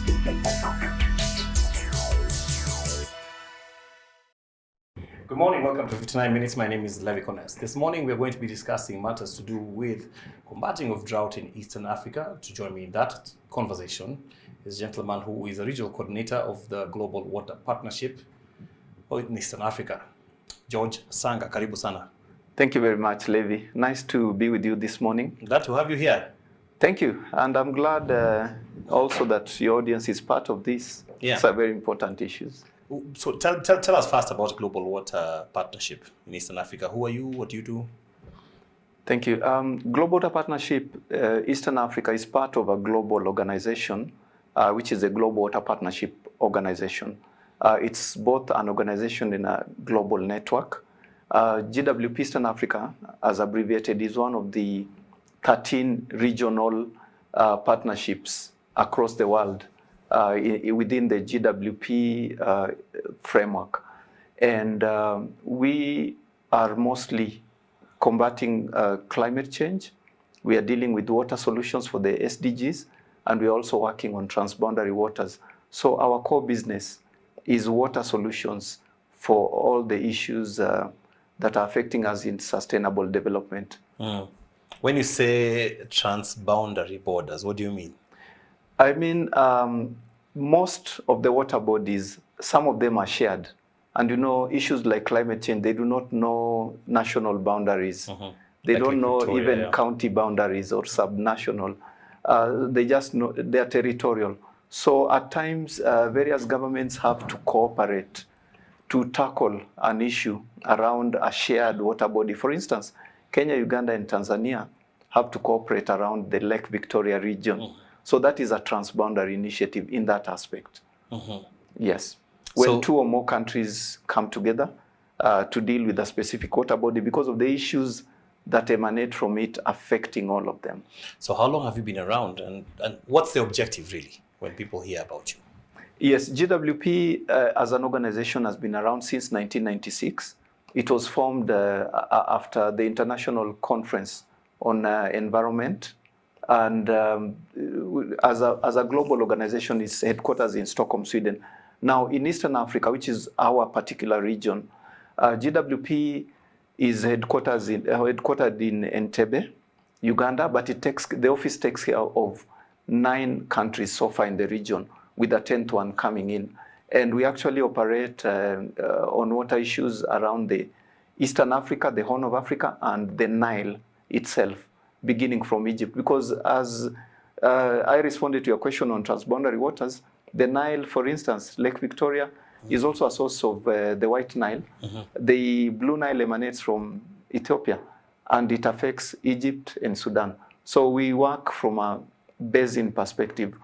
Good morning, welcome to 59 Minutes. My name is Levi Kones. This morning we are going to be discussing matters to do with combating of drought in Eastern Africa. To join me in that conversation is a gentleman who is a regional coordinator of the Global Water Partnership in Eastern Africa, George Sanga. Karibu sana. Thank you very much, Levi. Nice to be with you this morning. Glad to have you here. Thank you. And I'm glad also that your audience is part of this. Yeah. It's a very important issues. So tell us first about Global Water Partnership in Eastern Africa. Who are you? What do you do? Thank you. Global Water Partnership Eastern Africa is part of a global organization, which is a Global Water Partnership organization. It's both an organization and a global network. GWP Eastern Africa, as abbreviated, is one of the 13 regional partnerships across the world within the GWP framework. And we are mostly combating climate change. We are dealing with water solutions for the SDGs, and we're also working on transboundary waters. So our core business is water solutions for all the issues that are affecting us in sustainable development. Mm. When you say transboundary borders, what do you mean? I mean, most of the water bodies, some of them are shared. And you know, issues like climate change, they do not know national boundaries. Mm-hmm. They like don't know Victoria, even county boundaries or subnational. They just know they're territorial. So at times, various governments have to cooperate to tackle an issue around a shared water body. For instance, Kenya, Uganda, and Tanzania have to cooperate around the Lake Victoria region. Mm-hmm. So that is a transboundary initiative in that aspect. Mm-hmm. Yes. When two or more countries come together to deal with a specific water body because of the issues that emanate from it affecting all of them. So how long have you been around and what's the objective really when people hear about you? Yes, GWP as an organization has been around since 1996. It was formed after the International Conference on Environment. And as a global organization, its headquarters in Stockholm, Sweden. Now, in Eastern Africa, which is our particular region, GWP is headquartered in Entebbe, Uganda, but the office takes care of 9 countries so far in the region, with the 10th one coming in. And we actually operate on water issues around the Eastern Africa, the Horn of Africa, and the Nile itself, beginning from Egypt. Because as I responded to your question on transboundary waters, the Nile, for instance, Lake Victoria, is also a source of the White Nile. Mm-hmm. The Blue Nile emanates from Ethiopia, and it affects Egypt and Sudan. So we work from a basin perspective,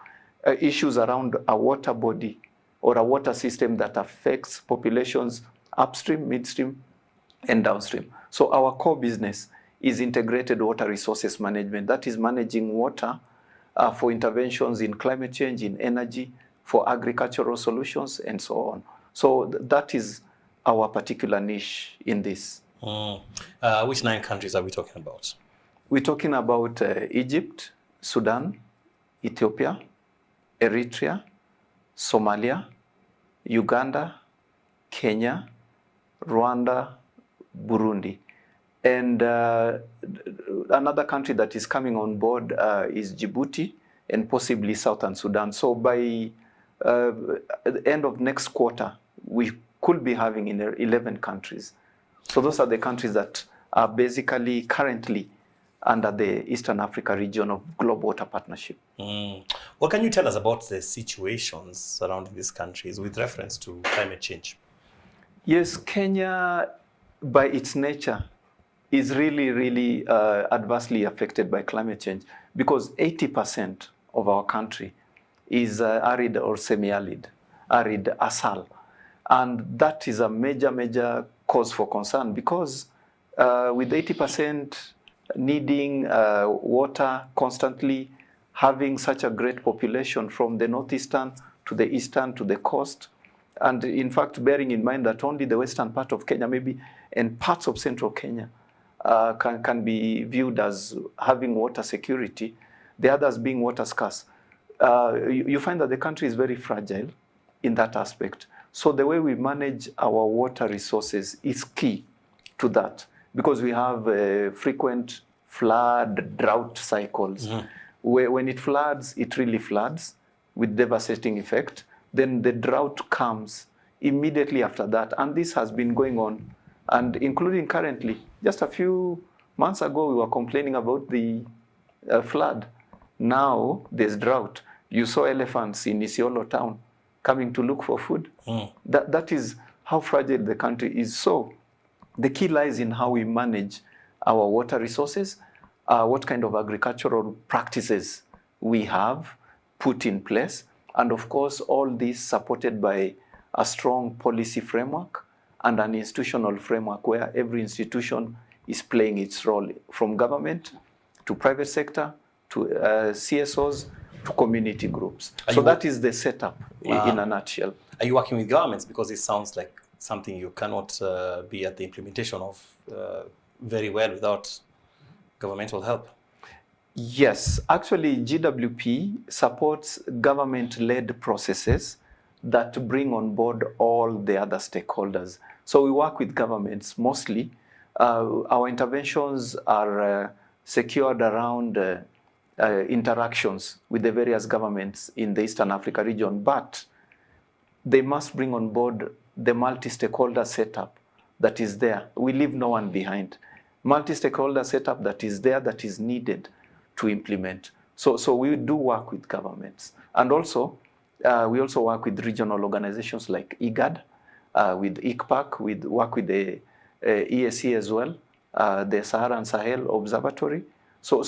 issues around a water body or a water system that affects populations upstream, midstream, and downstream. So our core business is integrated water resources management. That is managing water for interventions in climate change, in energy, for agricultural solutions, and so on. So that is our particular niche in this. Which 9 countries are we talking about? We're talking about Egypt, Sudan, Ethiopia, Eritrea, Somalia, Uganda, Kenya, Rwanda, Burundi. And another country that is coming on board is Djibouti and possibly Southern Sudan. So by the end of next quarter, we could be having in 11 countries. So those are the countries that are basically currently under the Eastern Africa region of Global Water Partnership. What can you tell us about the situations surrounding these countries with reference to climate change? Yes, Kenya, by its nature, is really adversely affected by climate change because 80% of our country is arid or semi-arid, arid asal. And that is a major cause for concern because with 80% needing water constantly, having such a great population from the northeastern to the eastern to the coast, and in fact bearing in mind that only the western part of Kenya maybe and parts of central Kenya can be viewed as having water security, the others being water scarce. you find that the country is very fragile in that aspect. So the way we manage our water resources is key to that, because we have frequent flood, drought cycles. Where when it floods, it really floods with devastating effect. Then the drought comes immediately after that. And this has been going on, and including currently. Just a few months ago, we were complaining about the flood. Now there's drought. You saw elephants in Isiolo town coming to look for food. That is how fragile the country is. So the key lies in how we manage our water resources, what kind of agricultural practices we have put in place, and of course, all this supported by a strong policy framework and an institutional framework where every institution is playing its role, from government to private sector to CSOs to community groups. So that is the setup in a nutshell. Are you working with governments? Because it sounds like something you cannot be at the implementation of very well without governmental help. Yes, actually GWP supports government-led processes that bring on board all the other stakeholders. So we work with governments mostly. Our interventions are secured around interactions with the various governments in the Eastern Africa region, but they must bring on board the multi-stakeholder setup that is there. We leave no one behind. Multi-stakeholder setup that is there, that is needed to implement. So we do work with governments. And also, we also work with regional organizations like IGAD, with ICPAC, we work with the EAC as well, the Saharan Sahel Observatory. So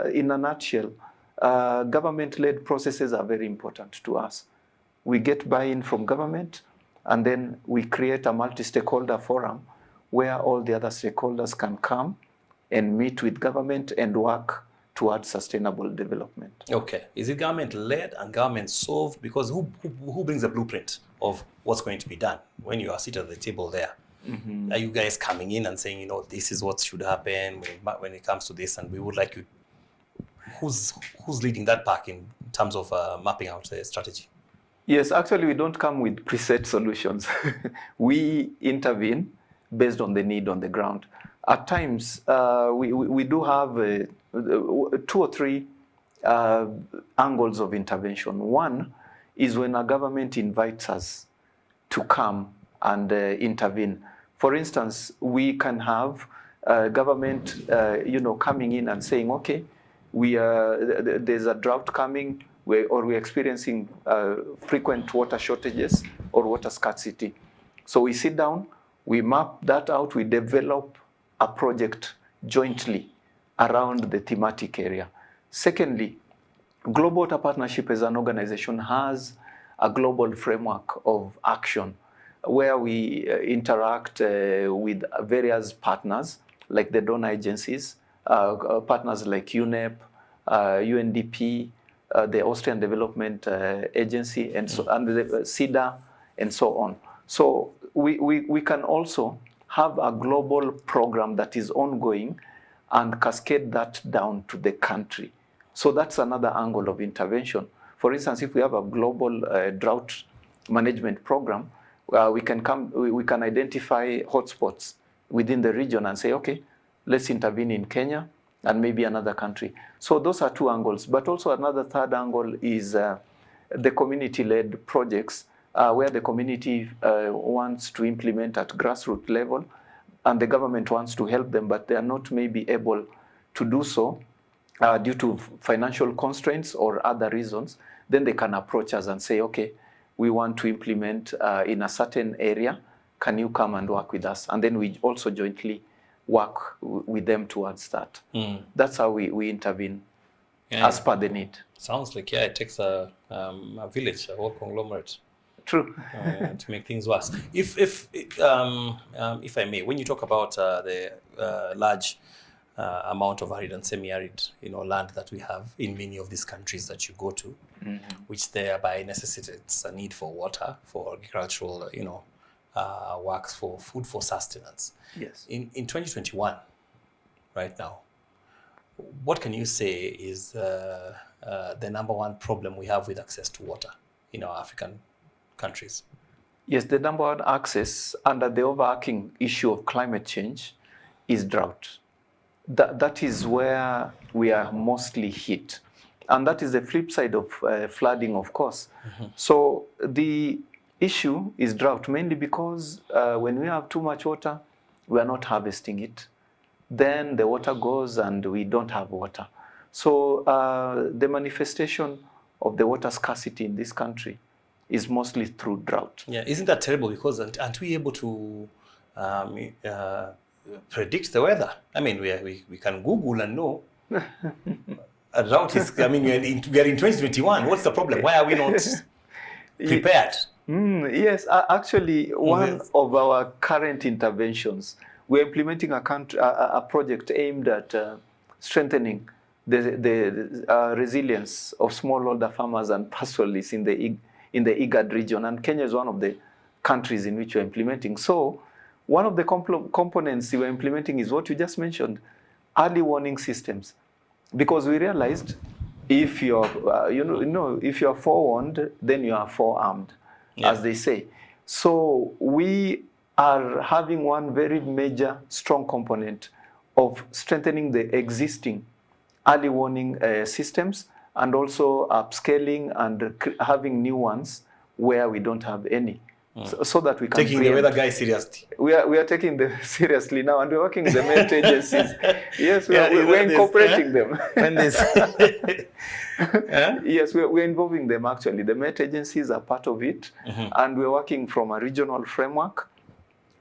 in a nutshell, government-led processes are very important to us. We get buy-in from government, and then we create a multi-stakeholder forum where all the other stakeholders can come and meet with government and work towards sustainable development. Okay. Is it government-led and government-solved? Because who brings the blueprint of what's going to be done when you are sitting at the table there? Are you guys coming in and saying, this is what should happen when it comes to this, and we would like you? Who's leading that pack in terms of mapping out the strategy? Yes, actually, we don't come with preset solutions. We intervene based on the need on the ground. At times, we do have 2 or 3 angles of intervention. One is when a government invites us to come and intervene. For instance, we can have government, coming in and saying, okay, there's a drought coming, or we're experiencing frequent water shortages or water scarcity. So we sit down, we map that out, we develop a project jointly around the thematic area. Secondly, Global Water Partnership as an organization has a global framework of action where we interact with various partners like the donor agencies, partners like UNEP, UNDP, the Austrian Development Agency, and the CIDA, and so on. So we can also have a global program that is ongoing and cascade that down to the country. So that's another angle of intervention. For instance, if we have a global drought management program, we can identify hotspots within the region and say, okay, let's intervene in Kenya and maybe another country. So those are 2 angles. But also another third angle is the community-led projects where the community wants to implement at grassroots level, and the government wants to help them, but they are not maybe able to do so due to financial constraints or other reasons. Then they can approach us and say, okay, we want to implement in a certain area. Can you come and work with us? And then we also jointly work with them towards that. That's how we intervene as per the need. Sounds like, it takes a village, a whole conglomerate. True. To make things worse. If I may, when you talk about the large amount of arid and semi-arid, land that we have in many of these countries that you go to, which thereby necessitates a need for water, for agricultural, works, for food, for sustenance. Yes. In 2021, right now, what can you say is the number one problem we have with access to water in our African countries? Yes, the number one access under the overarching issue of climate change is drought. That is where we are mostly hit. And that is the flip side of flooding, of course. So the issue is drought, mainly because when we have too much water, we are not harvesting it. Then the water goes and we don't have water. So the manifestation of the water scarcity in this country is mostly through drought. Yeah, isn't that terrible? Because aren't we able to predict the weather? I mean, we can Google and know. A drought is, I mean, we are in 2021. What's the problem? Why are we not prepared? Yes, actually, one of our current interventions, we're implementing a project aimed at strengthening the resilience of smallholder farmers and pastoralists in the IGAD region. And Kenya is one of the countries in which we're implementing. So one of the components we're implementing is what you just mentioned, early warning systems. Because we realized if you're, if you're forewarned, then you are forearmed, as they say. So we are having one very major, strong component of strengthening the existing early warning systems, and also upscaling and having new ones where we don't have any. So that we can taking the weather guys seriously. We are taking them seriously now, and we're working with the Met agencies. Yes, we're incorporating them. When this, yes, we're involving them actually. The Met agencies are part of it, and we're working from a regional framework,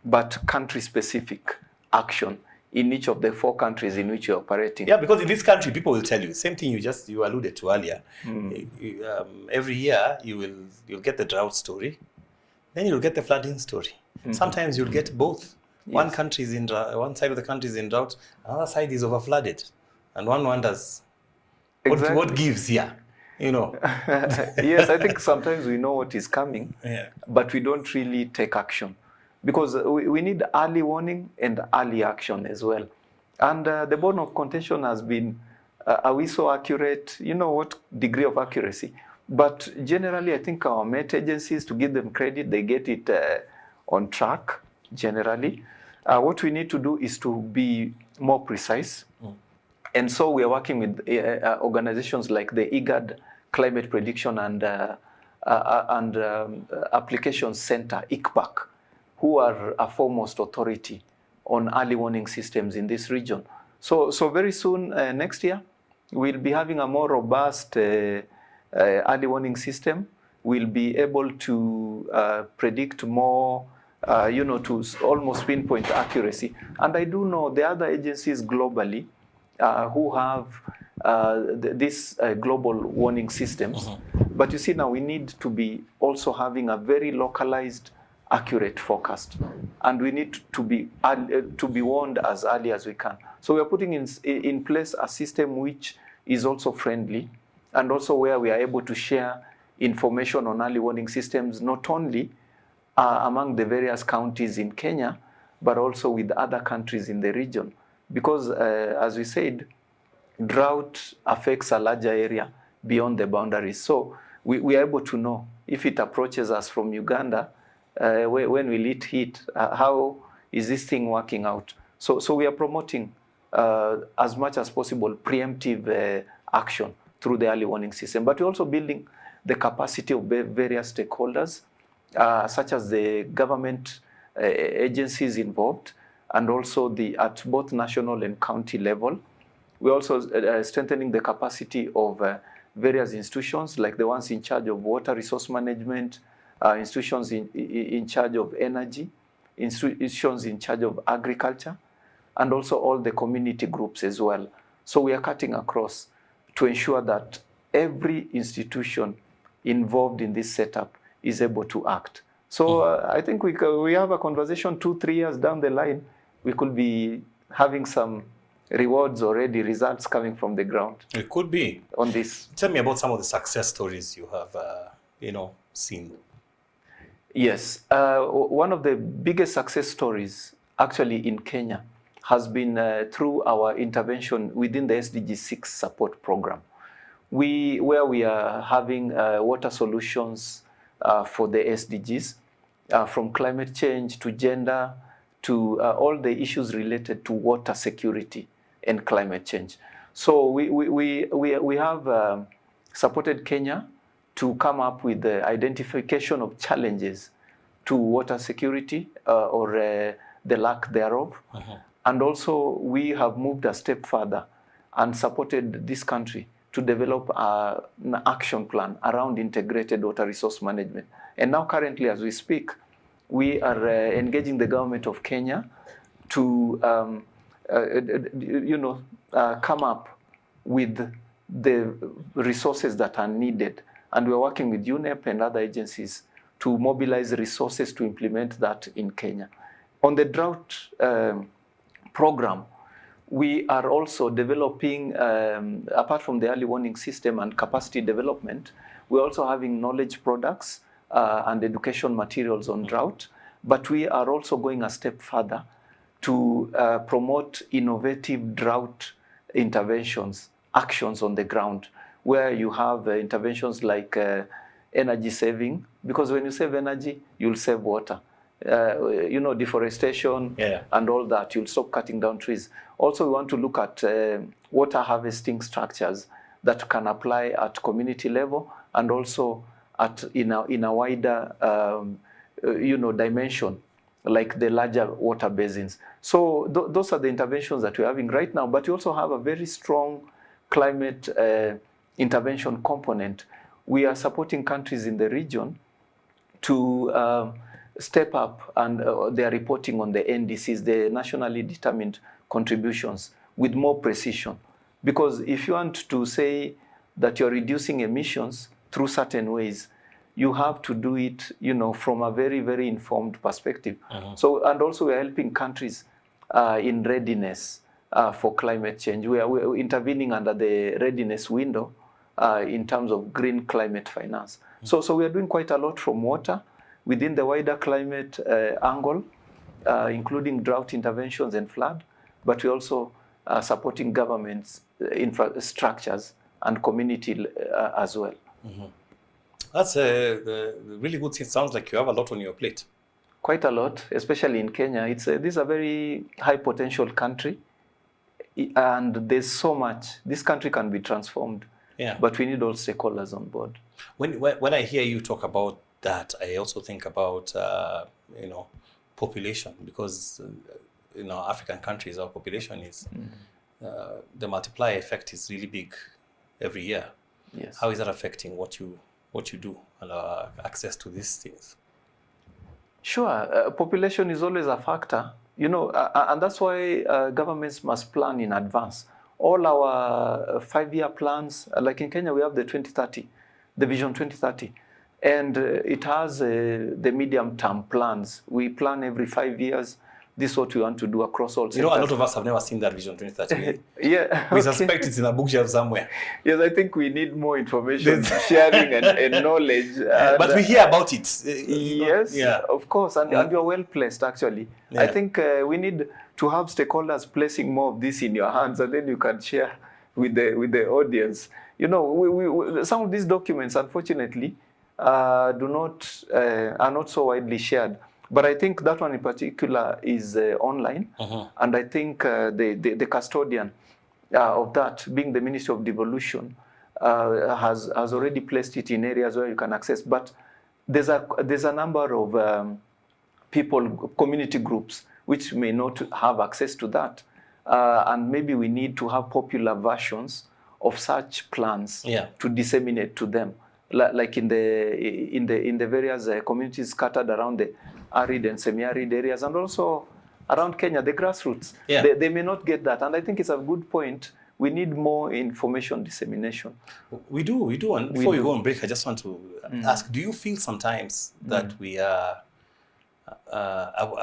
but country-specific action in each of the 4 countries in which you're operating. Yeah, because in this country, people will tell you same thing you alluded to earlier. Every year you'll get the drought story. Then you'll get the flooding story. Sometimes you'll get both. Yes. One side of the country is in drought, another side is overflooded, and one wonders what gives here, Yes, I think sometimes we know what is coming, but we don't really take action, because we need early warning and early action as well. And the bone of contention has been, are we so accurate? What degree of accuracy? But generally, I think our Met agencies, to give them credit, they get it on track, generally. What we need to do is to be more precise. And so we are working with organizations like the IGAD Climate Prediction and Application Center, ICPAC, who are a foremost authority on early warning systems in this region. So very soon, next year, we'll be having a more robust early warning system. Will be able to predict more, to almost pinpoint accuracy. And I do know the other agencies globally who have these global warning systems. But you see, now we need to be also having a very localized, accurate forecast. And we need to be warned as early as we can. So we are putting in place a system which is also friendly, and also where we are able to share information on early warning systems, not only among the various counties in Kenya, but also with other countries in the region. Because, as we said, drought affects a larger area beyond the boundaries. So we are able to know if it approaches us from Uganda, when will it hit, how is this thing working out? So we are promoting, as much as possible, preemptive action through the early warning system. But we're also building the capacity of various stakeholders, such as the government agencies involved, and also at both national and county level. We're also strengthening the capacity of various institutions, like the ones in charge of water resource management, institutions in charge of energy, institutions in charge of agriculture, and also all the community groups as well. So we are cutting across to ensure that every institution involved in this setup is able to act. So I think we have a conversation 2-3 years down the line, we could be having some rewards already, results coming from the ground. It could be. On this. Tell me about some of the success stories you have, seen. Yes. One of the biggest success stories actually in Kenya has been through our intervention within the SDG 6 support program, where we are having water solutions for the SDGs, from climate change to gender to all the issues related to water security and climate change. So we have supported Kenya to come up with the identification of challenges to water security or the lack thereof. And also we have moved a step further and supported this country to develop an action plan around integrated water resource management. And now currently, as we speak, we are engaging the government of Kenya to come up with the resources that are needed. And we're working with UNEP and other agencies to mobilize resources to implement that in Kenya. On the drought program, we are also developing, apart from the early warning system and capacity development, we're also having knowledge products and education materials on drought. But we are also going a step further to promote innovative drought interventions, actions on the ground, where you have interventions like energy saving, because when you save energy, you'll save water. Deforestation and all that, you'll stop cutting down trees. Also, we want to look at water harvesting structures that can apply at community level and also in a wider dimension, like the larger water basins. So those are the interventions that we're having right now, but we also have a very strong climate intervention component. We are supporting countries in the region to step up and their reporting on the NDCs, the nationally determined contributions, with more precision. Because if you want to say that you're reducing emissions through certain ways, you have to do it, from a very, very informed perspective. So, and also we are helping countries in readiness for climate change. We are intervening under the readiness window in terms of green climate finance. So we are doing quite a lot from water within the wider climate angle, including drought interventions and flood, but we also supporting governments, infrastructures, and community as well. That's really good. It sounds like you have a lot on your plate. Quite a lot, especially in Kenya. This is a very high potential country, and there's so much. This country can be transformed, but we need all stakeholders on board. When I hear you talk about that, I also think about population, because African countries, our population is the multiplier effect is really big every year. Yes. How is that affecting what you do and access to these things? Sure, population is always a factor, and that's why governments must plan in advance. All our 5-year plans, like in Kenya, we have the 2030, the Vision 2030. And it has the medium-term plans. We plan every 5 years. This is what we want to do across all sectors. A lot of us have never seen that Vision 2030. Yeah. We suspect it's in a bookshelf somewhere. Yes, I think we need more information, sharing and knowledge. But we hear about it. Yes, of course. And you're well placed, actually. Yeah. I think we need to have stakeholders placing more of this in your hands, and then you can share with the audience. Some of these documents, unfortunately, are not so widely shared. But I think that one in particular is online. And I think the custodian of that, being the Ministry of Devolution, has already placed it in areas where you can access. But there's a number of people, community groups, which may not have access to that. And maybe we need to have popular versions of such plans to disseminate to them. Like in the various communities scattered around the arid and semi-arid areas, and also around Kenya, the grassroots. They may not get that, and I think it's a good point. We need more information dissemination. We do. And before you go on break, I just want to ask: do you feel sometimes that we are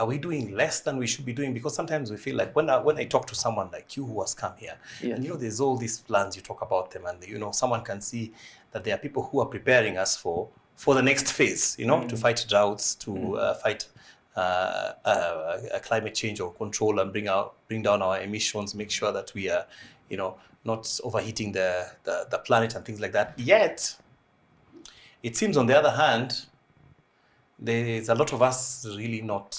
we doing less than we should be doing? Because sometimes we feel like when I talk to someone like you who has come here, and there's all these plans, you talk about them, and someone can see that there are people who are preparing us for the next phase, to fight droughts, to fight climate change or control and bring down our emissions, make sure that we are, not overheating the planet and things like that. Yet, it seems on the other hand, there's a lot of us really not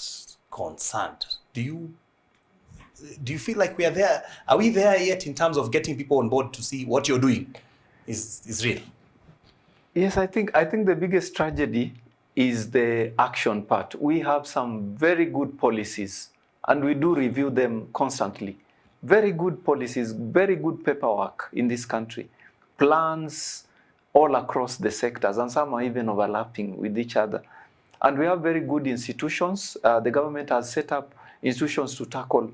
concerned. Do you feel like we are there? Are we there yet in terms of getting people on board to see what you're doing is real? Yes, I think the biggest tragedy is the action part. We have some very good policies, and we do review them constantly. Very good policies, very good paperwork in this country. Plans all across the sectors, and some are even overlapping with each other. And we have very good institutions. The government has set up institutions to tackle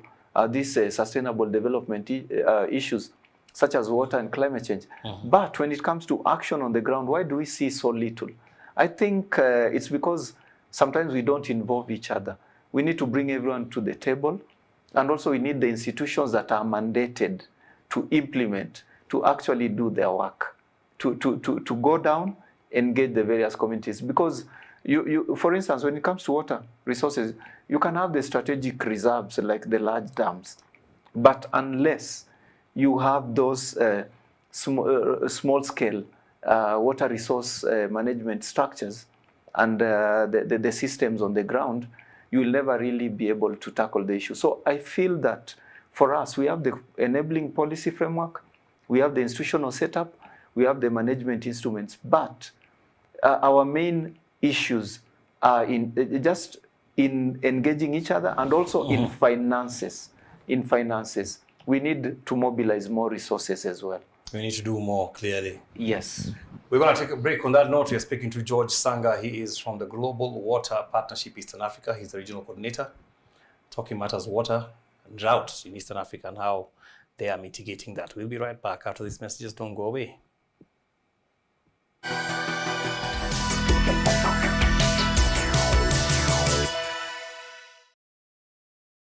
these sustainable development issues, such as water and climate change. But when it comes to action on the ground, why do we see so little? I think it's because sometimes we don't involve each other. We need to bring everyone to the table, and also we need the institutions that are mandated to implement, to actually do their work, to go down, engage the various communities. Because for instance, when it comes to water resources, you can have the strategic reserves like the large dams, but unless you have those small-scale water resource management structures and the systems on the ground, you will never really be able to tackle the issue. So I feel that for us, we have the enabling policy framework, we have the institutional setup, we have the management instruments, but our main issues are just in engaging each other, and also in finances. In finances, we need to mobilize more resources as well. We need to do more, clearly. Yes. We're going to take a break. On that note, we're speaking to George Sanga. He is from the Global Water Partnership Eastern Africa. He's the regional coordinator, talking matters water and drought in Eastern Africa and how they are mitigating that. We'll be right back after these messages. Don't go away.